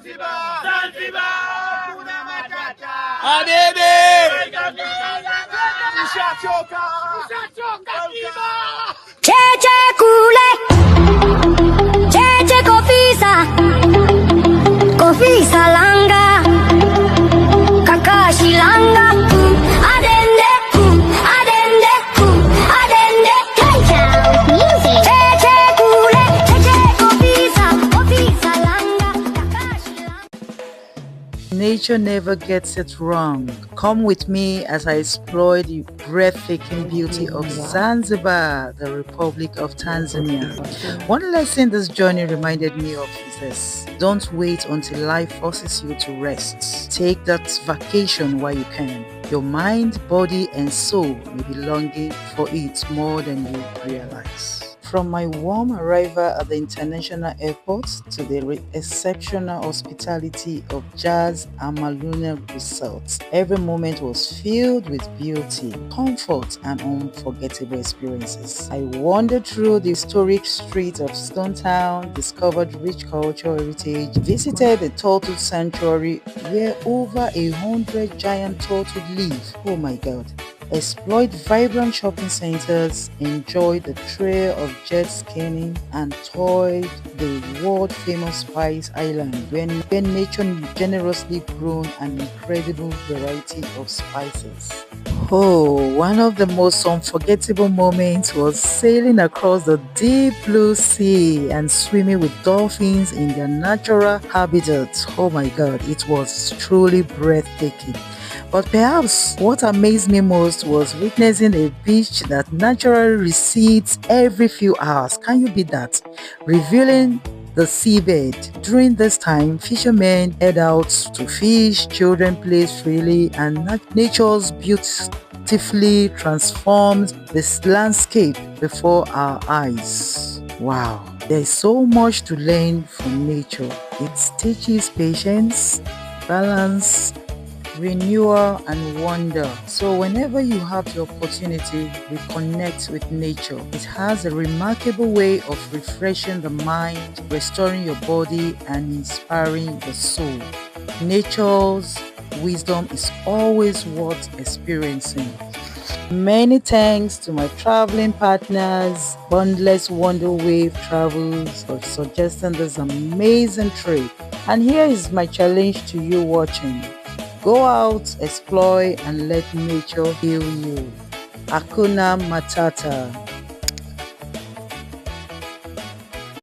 Cheche kule, cheche kofisa langa, kakashi langa, adende, cheche kule, cheche kofisa langa, kakashi langa. Nature never gets it wrong. Come with me as I explore the breathtaking beauty of Zanzibar, the Republic of Tanzania. One lesson this journey reminded me of is this: don't wait until life forces you to rest. Take that vacation while you can. Your mind, body, and soul may be longing for it more than you realize. From my warm arrival at the international airport to the exceptional hospitality of Jazz Amaluna Resort, every moment was filled with beauty, comfort, and unforgettable experiences. I wandered through the historic streets of Stone Town, discovered rich cultural heritage, visited the turtle sanctuary where over 100 giant turtles live. Oh my God! Explored vibrant shopping centers, enjoyed the thrill of jet skiing, and toured the world-famous Spice Island where nature generously grown an incredible variety of spices. Oh, one of the most unforgettable moments was sailing across the deep blue sea and swimming with dolphins in their natural habitat. Oh my God, it was truly breathtaking. But perhaps what amazed me most was witnessing a beach that naturally recedes every few hours. Can you beat that? Revealing the seabed. During this time, fishermen head out to fish, children play freely, and nature's beautifully transforms this landscape before our eyes. Wow, there is so much to learn from nature. It teaches patience, balance, renewal, and wonder. So whenever you have the opportunity, reconnect with nature. It has a remarkable way of refreshing the mind, restoring your body, and inspiring the soul. Nature's wisdom is always worth experiencing. Many thanks to my traveling partners, Boundless Wonder Wave Travels, for suggesting this amazing trip. And here is my challenge to you watching. Go out, explore, and let nature heal you. Hakuna Matata.